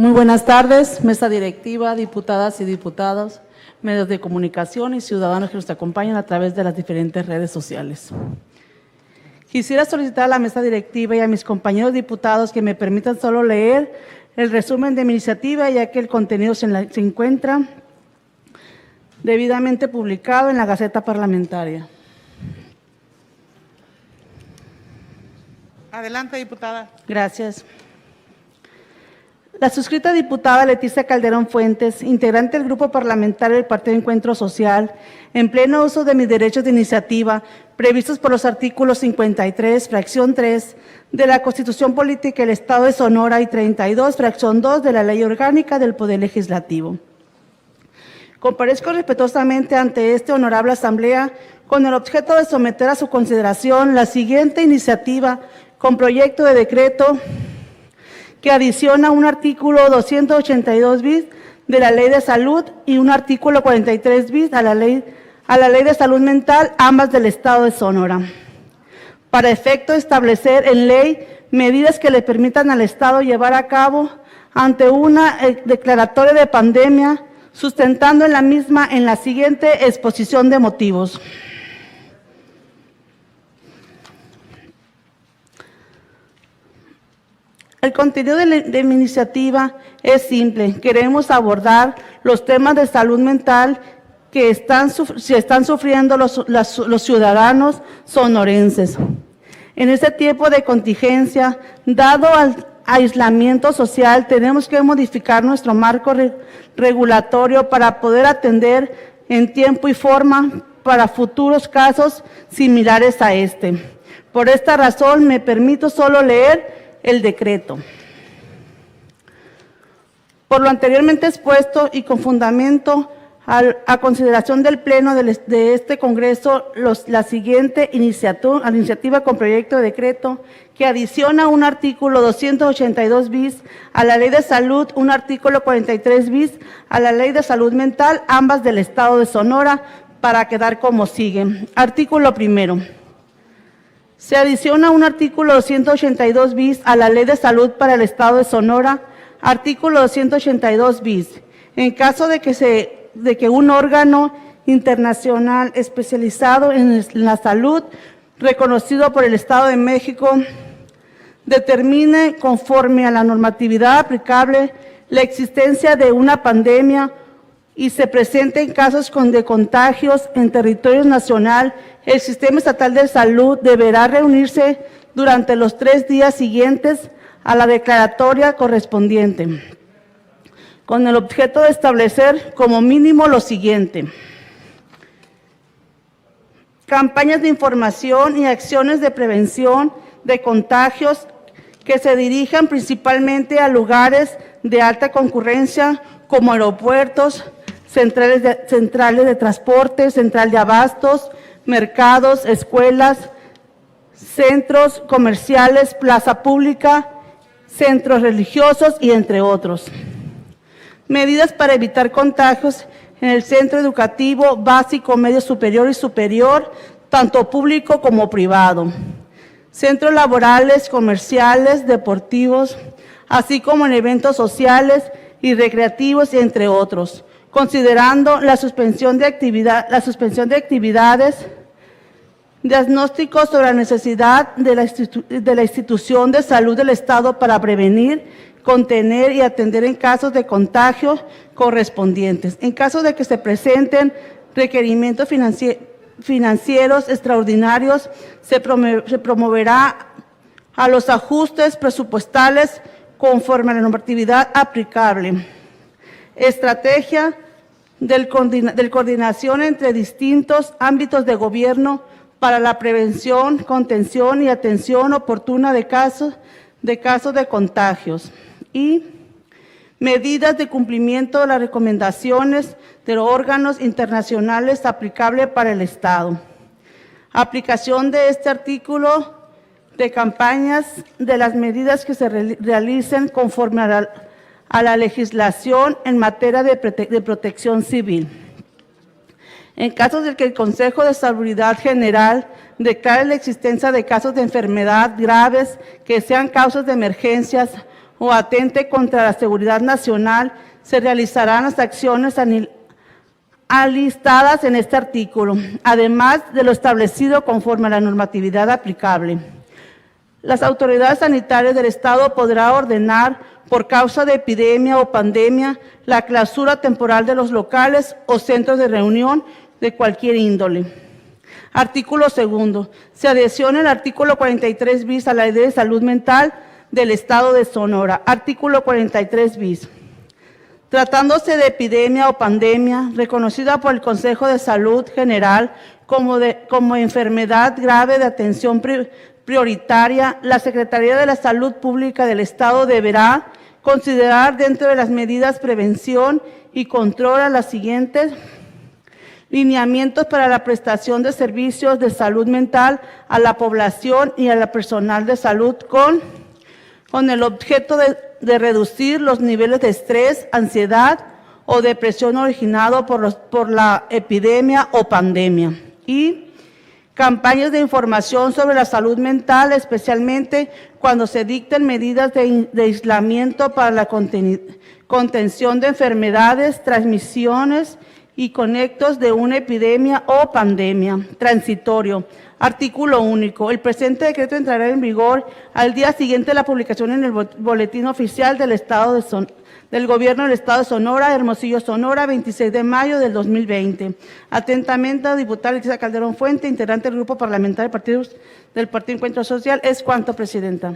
Muy buenas tardes, mesa directiva, diputadas y diputados, medios de comunicación y ciudadanos que nos acompañan a través de las diferentes redes sociales. Quisiera solicitar a la mesa directiva y a mis compañeros diputados que me permitan solo leer el resumen de mi iniciativa, ya que el contenido se encuentra debidamente publicado en la Gaceta Parlamentaria. Adelante, diputada. Gracias. La suscrita diputada Leticia Calderón Fuentes, integrante del Grupo Parlamentario del Partido Encuentro Social, en pleno uso de mis derechos de iniciativa previstos por los artículos 53, fracción 3, de la Constitución Política del Estado de Sonora y 32, fracción 2, de la Ley Orgánica del Poder Legislativo. Comparezco respetuosamente ante esta honorable asamblea con el objeto de someter a su consideración la siguiente iniciativa con proyecto de decreto que adiciona un artículo 282 bis de la Ley de Salud y un artículo 43 bis a la Ley de Salud Mental, ambas del Estado de Sonora, para efecto de establecer en ley medidas que le permitan al Estado llevar a cabo ante una declaratoria de pandemia, sustentando en la misma en la siguiente exposición de motivos. El contenido de mi iniciativa es simple. Queremos abordar los temas de salud mental que están sufriendo los ciudadanos sonorenses. En este tiempo de contingencia, dado al aislamiento social, tenemos que modificar nuestro marco regulatorio para poder atender en tiempo y forma para futuros casos similares a este. Por esta razón, me permito solo leer el decreto. Por lo anteriormente expuesto y con fundamento a consideración del Pleno de este Congreso, la siguiente iniciativa con proyecto de decreto que adiciona un artículo 282 bis a la Ley de Salud, un artículo 43 bis a la Ley de Salud Mental, ambas del Estado de Sonora, para quedar como sigue. Artículo primero. Se adiciona un artículo 282 bis a la Ley de Salud para el Estado de Sonora, artículo 282 bis. En caso de que un órgano internacional especializado en la salud, reconocido por el Estado de México, determine conforme a la normatividad aplicable la existencia de una pandemia y se presenten casos de contagios en territorio nacional, el Sistema Estatal de Salud deberá reunirse durante los 3 días siguientes a la declaratoria correspondiente, con el objeto de establecer como mínimo lo siguiente: campañas de información y acciones de prevención de contagios que se dirijan principalmente a lugares de alta concurrencia como aeropuertos, centrales de transporte, central de abastos, mercados, escuelas, centros comerciales, plaza pública, centros religiosos y entre otros. Medidas para evitar contagios en el centro educativo básico, medio superior y superior, tanto público como privado. Centros laborales, comerciales, deportivos, así como en eventos sociales y recreativos, entre otros, considerando la suspensión de actividades, diagnósticos sobre la necesidad de la institución de salud del Estado para prevenir, contener y atender en casos de contagio correspondientes. En caso de que se presenten requerimientos financieros extraordinarios, se promoverá a los ajustes presupuestales conforme a la normatividad aplicable. Estrategia de coordinación entre distintos ámbitos de gobierno para la prevención, contención y atención oportuna de casos de contagios. Y medidas de cumplimiento de las recomendaciones de los órganos internacionales aplicables para el Estado. Aplicación de este artículo de campañas de las medidas que se realicen conforme a la legislación en materia de protección civil. En caso de que el Consejo de Salubridad General declare la existencia de casos de enfermedad graves que sean causas de emergencias o atente contra la seguridad nacional, se realizarán las acciones alistadas en este artículo, además de lo establecido conforme a la normatividad aplicable. Las autoridades sanitarias del Estado podrán ordenar, por causa de epidemia o pandemia, la clausura temporal de los locales o centros de reunión de cualquier índole. Artículo segundo. Se adhesiona el artículo 43 bis a la Ley de Salud Mental del Estado de Sonora. Artículo 43 bis. Tratándose de epidemia o pandemia reconocida por el Consejo de Salud General como enfermedad grave de atención prioritaria, la Secretaría de la Salud Pública del Estado deberá considerar dentro de las medidas de prevención y control a las siguientes: lineamientos para la prestación de servicios de salud mental a la población y al personal de salud con el objeto de reducir los niveles de estrés, ansiedad o depresión originado por la epidemia o pandemia. Y campañas de información sobre la salud mental, especialmente cuando se dicten medidas de aislamiento para la contención de enfermedades, transmisiones y conectos de una epidemia o pandemia. Transitorio. Artículo único. El presente decreto entrará en vigor al día siguiente de la publicación en el Boletín Oficial del Gobierno del Estado de Sonora, Hermosillo, Sonora, 26 de mayo del 2020. Atentamente, diputada Leticia Calderón Fuente, integrante del Grupo Parlamentario del Partido Encuentro Social. Es cuanto, Presidenta.